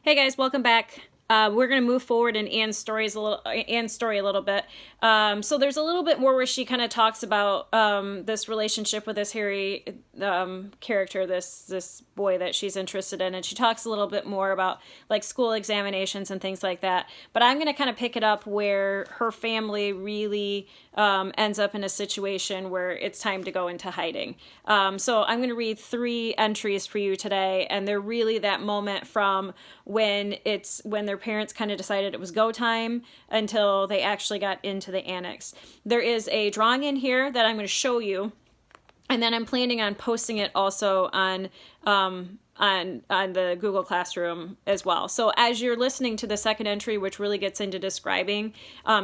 Hey guys, welcome back. We're gonna move forward in Anne's story a little bit. So there's a little bit more where she kind of talks about this relationship with this Harry character, this boy that she's interested in, and she talks a little bit more about like school examinations and things like that. But I'm gonna kind of pick it up where her family really ends up in a situation where it's time to go into hiding. So I'm going to read 3 entries for you today, and they're really that moment from when their parents kind of decided it was go time until they actually got into the annex. There is a drawing in here that I'm going to show you, and then I'm planning on posting it also on the Google Classroom as well. So as you're listening to the second entry, which really gets into describing,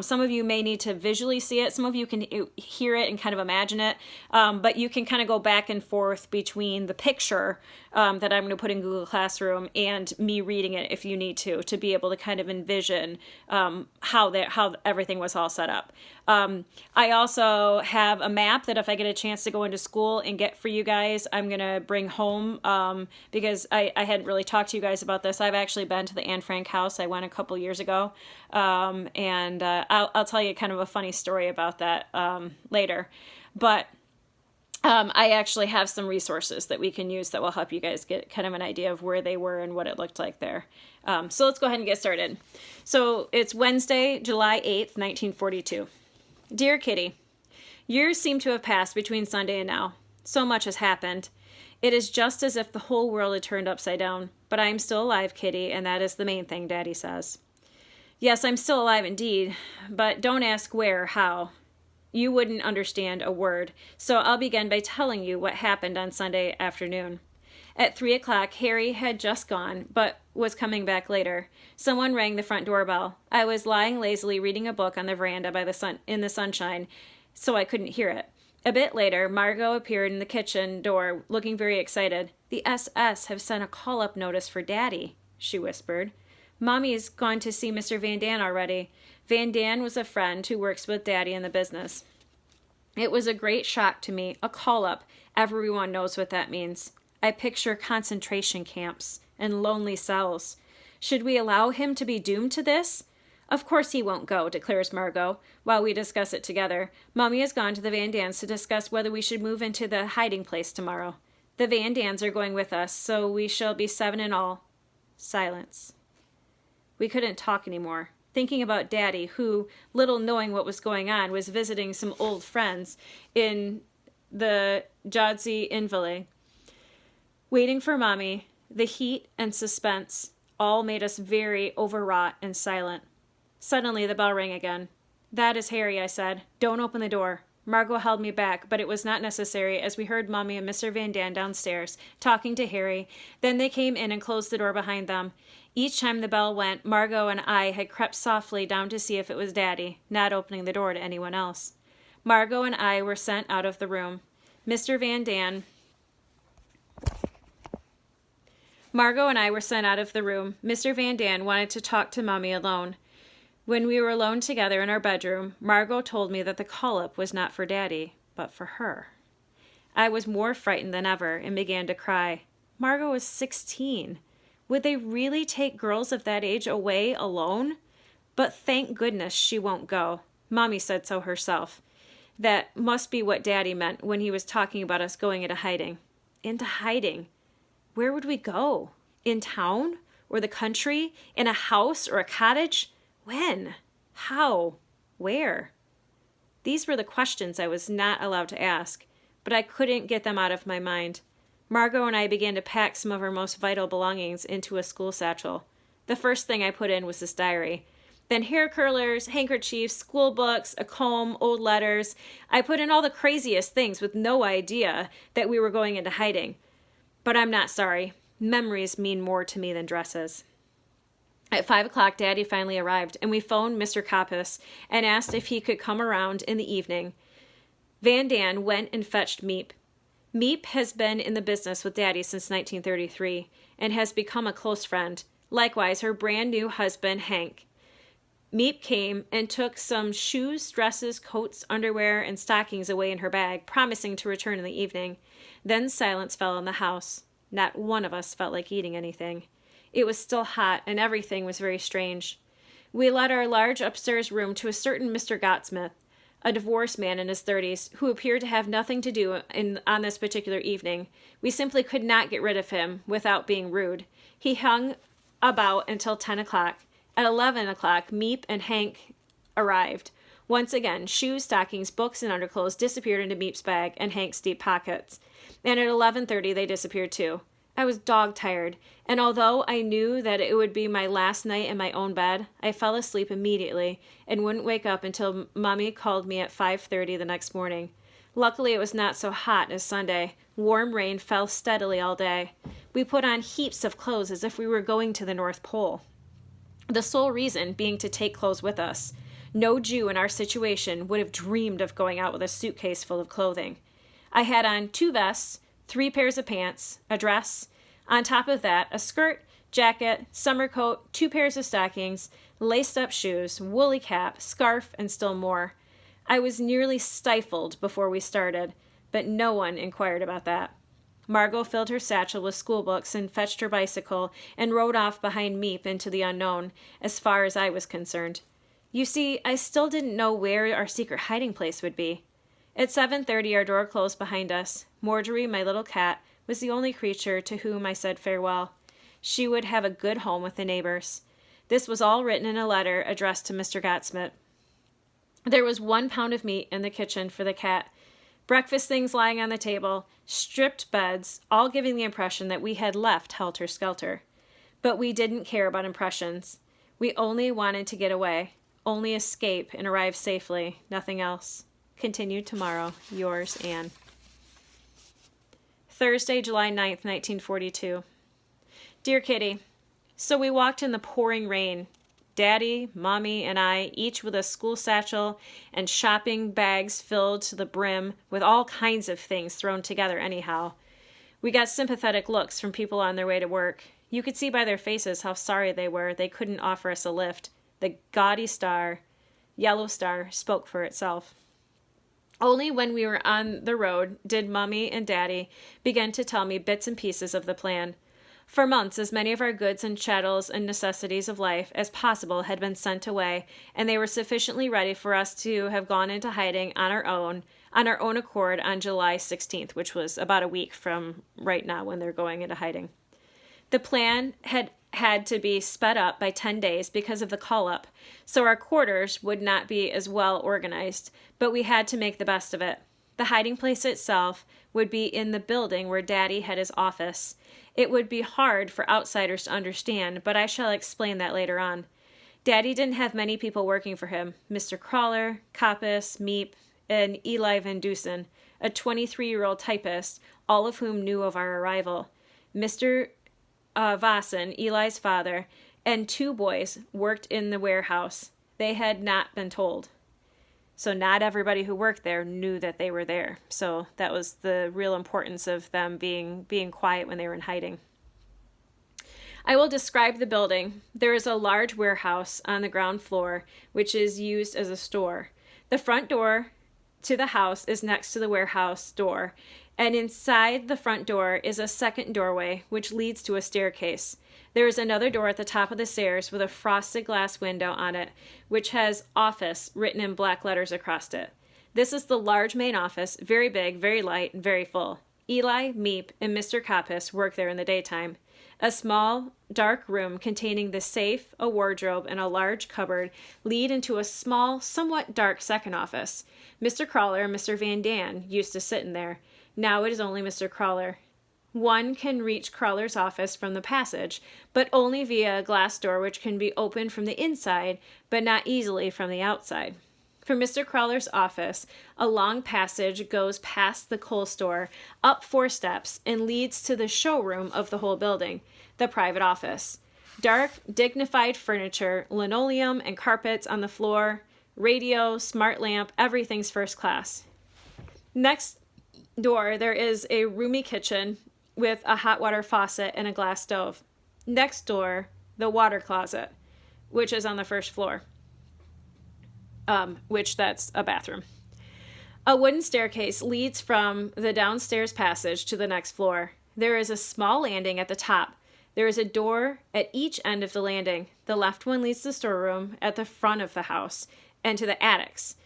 some of you may need to visually see it. Some of you can hear it and kind of imagine it, but you can kind of go back and forth between the picture that I'm going to put in Google Classroom and me reading it if you need to be able to kind of envision how everything was all set up. I also have a map that if I get a chance to go into school and get for you guys, I'm going to bring home because I hadn't really talked to you guys about this. I've actually been to the Anne Frank house. I went a couple years ago, and I'll tell you kind of a funny story about that later. But I actually have some resources that we can use that will help you guys get kind of an idea of where they were and what it looked like there. So let's go ahead and get started. So it's Wednesday, July 8th, 1942. Dear Kitty, years seem to have passed between Sunday and now. So much has happened. It is just as if the whole world had turned upside down. But I am still alive, Kitty, and that is the main thing, Daddy says. Yes, I'm still alive indeed, but don't ask where, how. You wouldn't understand a word, so I'll begin by telling you what happened on Sunday afternoon. At 3 o'clock, Harry had just gone, but was coming back later. Someone rang the front doorbell. I was lying lazily reading a book on the veranda in the sunshine, so I couldn't hear it. A bit later, Margot appeared in the kitchen door, looking very excited. The SS have sent a call-up notice for Daddy, she whispered. Mommy's gone to see Mr. Van Daan already. Van Daan was a friend who works with Daddy in the business. It was a great shock to me, a call-up. Everyone knows what that means. I picture concentration camps and lonely cells. Should we allow him to be doomed to this? Of course he won't go, declares Margot, while we discuss it together. Mommy has gone to the Van Daans to discuss whether we should move into the hiding place tomorrow. The Van Daans are going with us, so we shall be 7 in all. Silence. We couldn't talk anymore, thinking about Daddy, who, little knowing what was going on, was visiting some old friends in the Jodzi Invalid. Waiting for Mommy, the heat and suspense all made us very overwrought and silent. Suddenly the bell rang again. That is Harry, I said. Don't open the door. Margot held me back, but it was not necessary as we heard Mommy and Mr. Van Daan downstairs, talking to Harry. Then they came in and closed the door behind them. Each time the bell went, Margot and I had crept softly down to see if it was Daddy, not opening the door to anyone else. Margot and I were sent out of the room. Mr. Van Daan... Margot and I were sent out of the room. Mr. Van Daan wanted to talk to Mommy alone. When we were alone together in our bedroom, Margot told me that the call-up was not for Daddy, but for her. I was more frightened than ever and began to cry. Margot was 16. Would they really take girls of that age away alone? But thank goodness she won't go. Mommy said so herself. That must be what Daddy meant when he was talking about us going into hiding. Into hiding? Where would we go? In town? Or the country? In a house or a cottage? When? How? Where? These were the questions I was not allowed to ask, but I couldn't get them out of my mind. Margot and I began to pack some of our most vital belongings into a school satchel. The first thing I put in was this diary. Then hair curlers, handkerchiefs, school books, a comb, old letters. I put in all the craziest things with no idea that we were going into hiding. But I'm not sorry. Memories mean more to me than dresses. At 5 o'clock, Daddy finally arrived, and we phoned Mr. Coppice and asked if he could come around in the evening. Van Daan went and fetched Miep. Miep has been in the business with Daddy since 1933 and has become a close friend. Likewise, her brand-new husband, Hank. Miep came and took some shoes, dresses, coats, underwear, and stockings away in her bag, promising to return in the evening. Then silence fell on the house. Not one of us felt like eating anything. It was still hot, and everything was very strange. We let our large upstairs room to a certain Mr. Gottsmith, a divorced man in his 30s, who appeared to have nothing to do on this particular evening. We simply could not get rid of him without being rude. He hung about until 10 o'clock. At 11 o'clock, Miep and Hank arrived. Once again, shoes, stockings, books, and underclothes disappeared into Miep's bag and Hank's deep pockets. And at 11:30, they disappeared too. I was dog-tired, and although I knew that it would be my last night in my own bed, I fell asleep immediately and wouldn't wake up until Mommy called me at 5:30 the next morning. Luckily, it was not so hot as Sunday. Warm rain fell steadily all day. We put on heaps of clothes as if we were going to the North Pole. The sole reason being to take clothes with us. No Jew in our situation would have dreamed of going out with a suitcase full of clothing. I had on 2 vests, 3 pairs of pants, a dress, on top of that, a skirt, jacket, summer coat, 2 pairs of stockings, laced-up shoes, woolly cap, scarf, and still more. I was nearly stifled before we started, but no one inquired about that. Margot filled her satchel with school books and fetched her bicycle and rode off behind Miep into the unknown, as far as I was concerned. You see, I still didn't know where our secret hiding place would be. At 7:30, our door closed behind us. Marjorie, my little cat, was the only creature to whom I said farewell. She would have a good home with the neighbors. This was all written in a letter addressed to Mr. Gottsmith. There was 1 pound of meat in the kitchen for the cat, breakfast things lying on the table, stripped beds, all giving the impression that we had left helter-skelter. But we didn't care about impressions. We only wanted to get away, only escape and arrive safely, nothing else. Continued tomorrow. Yours, Anne. Thursday, July 9th, 1942. Dear Kitty, so we walked in the pouring rain. Daddy, Mommy, and I, each with a school satchel and shopping bags filled to the brim with all kinds of things thrown together anyhow. We got sympathetic looks from people on their way to work. You could see by their faces how sorry they were they couldn't offer us a lift. The gaudy star, yellow star, spoke for itself. Only when we were on the road did Mommy and Daddy begin to tell me bits and pieces of the plan. For months, as many of our goods and chattels and necessities of life as possible had been sent away, and they were sufficiently ready for us to have gone into hiding on our own accord on July 16th, which was about a week from right now when they're going into hiding. The plan had to be sped up by 10 days because of the call-up, so our quarters would not be as well organized, but we had to make the best of it. The hiding place itself would be in the building where Daddy had his office. It would be hard for outsiders to understand, but I shall explain that later on. Daddy didn't have many people working for him. Mr. Crawler, Koppes, Miep, and Eli Van Dusen, a 23-year-old typist, all of whom knew of our arrival. Mr. Vossen, Eli's father, and 2 boys worked in the warehouse. They had not been told. So not everybody who worked there knew that they were there. So that was the real importance of them being quiet when they were in hiding. I will describe the building. There is a large warehouse on the ground floor, which is used as a store. The front door to the house is next to the warehouse door, and inside the front door is a second doorway, which leads to a staircase. There is another door at the top of the stairs with a frosted glass window on it, which has office written in black letters across it. This is the large main office, very big, very light, and very full. Eli, Miep, and Mr. Koppes work there in the daytime. A small, dark room containing the safe, a wardrobe, and a large cupboard lead into a small, somewhat dark second office. Mr. Crawler and Mr. Van Daan used to sit in there. Now it is only Mr. Crawler. One can reach Crawler's office from the passage, but only via a glass door which can be opened from the inside, but not easily from the outside. From Mr. Crawler's office, a long passage goes past the coal store, up 4 steps, and leads to the showroom of the whole building, the private office. Dark, dignified furniture, linoleum and carpets on the floor, radio, smart lamp, everything's first class. Next door, there is a roomy kitchen with a hot water faucet and a glass stove. Next door, the water closet, which is on the first floor. Which that's a bathroom. A wooden staircase leads from the downstairs passage to the next floor. There is a small landing at the top. There is a door at each end of the landing. The left one leads to the storeroom at the front of the house and to the attics.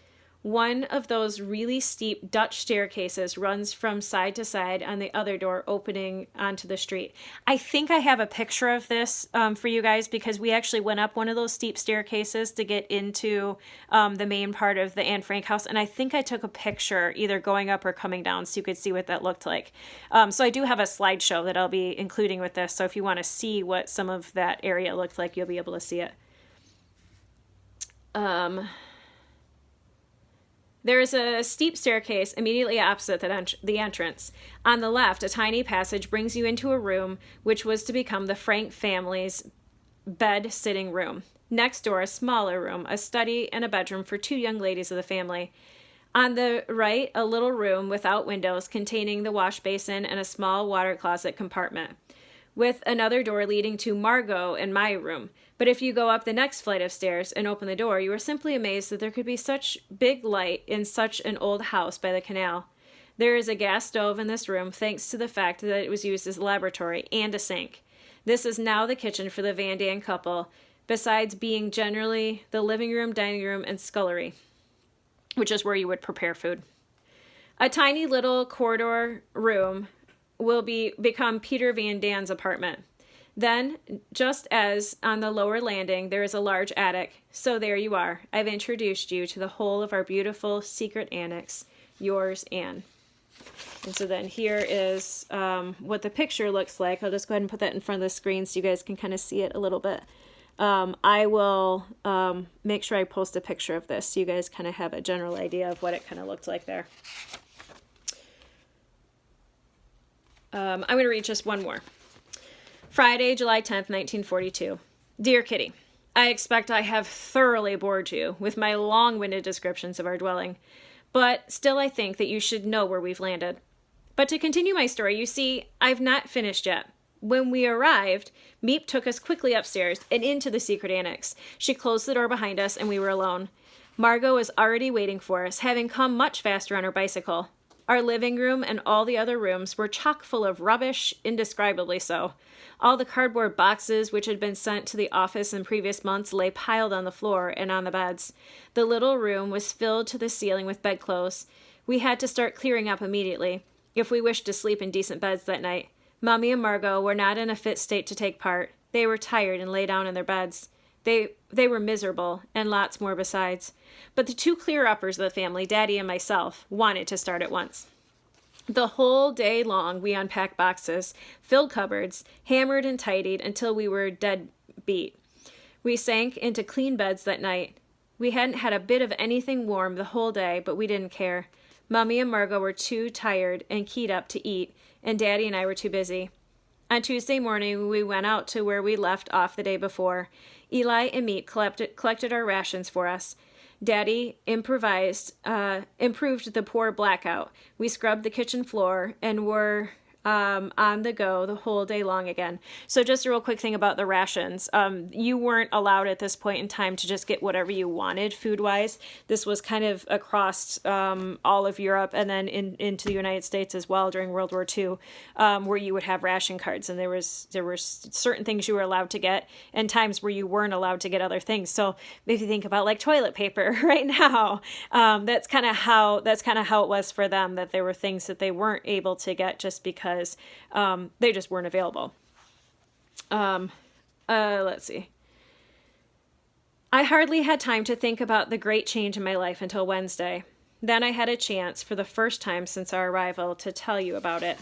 One of those really steep Dutch staircases runs from side to side on the other door opening onto the street. I think I have a picture of this for you guys because we actually went up one of those steep staircases to get into the main part of the Anne Frank house. And I think I took a picture either going up or coming down so you could see what that looked like. So I do have a slideshow that I'll be including with this. So if you want to see what some of that area looked like, you'll be able to see it. There is a steep staircase immediately opposite the entrance. On the left, a tiny passage brings you into a room which was to become the Frank family's bed-sitting room. Next door, a smaller room, a study and a bedroom for 2 young ladies of the family. On the right, a little room without windows containing the wash basin and a small water closet compartment, with another door leading to Margot and my room. But if you go up the next flight of stairs and open the door, you are simply amazed that there could be such big light in such an old house by the canal. There is a gas stove in this room, thanks to the fact that it was used as a laboratory, and a sink. This is now the kitchen for the Van Daan couple, besides being generally the living room, dining room, and scullery, which is where you would prepare food. A tiny little corridor room will become Peter Van Daan's apartment. Then, just as on the lower landing, there is a large attic. So there you are. I've introduced you to the whole of our beautiful secret annex. Yours, Anne. And so then here is what the picture looks like. I'll just go ahead and put that in front of the screen so you guys can kind of see it a little bit. I will make sure I post a picture of this so you guys kind of have a general idea of what it kind of looked like there. I'm going to read just one more. Friday, July 10th, 1942. Dear Kitty, I expect I have thoroughly bored you with my long-winded descriptions of our dwelling, but still I think that you should know where we've landed. But to continue my story, you see, I've not finished yet. When we arrived, Miep took us quickly upstairs and into the secret annex. She closed the door behind us and we were alone. Margot was already waiting for us, having come much faster on her bicycle. Our living room and all the other rooms were chock full of rubbish, indescribably so. All the cardboard boxes which had been sent to the office in previous months lay piled on the floor and on the beds. The little room was filled to the ceiling with bedclothes. We had to start clearing up immediately, if we wished to sleep in decent beds that night. Mommy and Margot were not in a fit state to take part. They were tired and lay down in their beds. They were miserable, and lots more besides. But the 2 clear-uppers of the family, Daddy and myself, wanted to start at once. The whole day long we unpacked boxes, filled cupboards, hammered and tidied until we were dead beat. We sank into clean beds that night. We hadn't had a bit of anything warm the whole day, but we didn't care. Mommy and Margot were too tired and keyed up to eat, and Daddy and I were too busy. On Tuesday morning, we went out to where we left off the day before. Eli and Miep collected our rations for us. Daddy improved the poor blackout. We scrubbed the kitchen floor and were on the go the whole day long again. So just a real quick thing about the rations. You weren't allowed at this point in time to just get whatever you wanted food-wise. This was kind of across all of Europe and then into the United States as well during World War II, where you would have ration cards, and there were certain things you were allowed to get and times where you weren't allowed to get other things. So if you think about like toilet paper right now, that's kind of how it was for them, that there were things that they weren't able to get just because they just weren't available. Let's see. I hardly had time to think about the great change in my life until Wednesday. Then I had a chance, for the first time since our arrival, to tell you about it,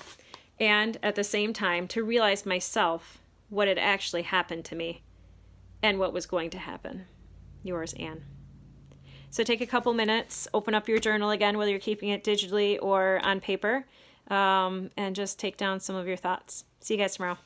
and at the same time to realize myself what had actually happened to me and what was going to happen. Yours, Anne. So take a couple minutes, open up your journal again, whether you're keeping it digitally or on paper, and just take down some of your thoughts. See you guys tomorrow.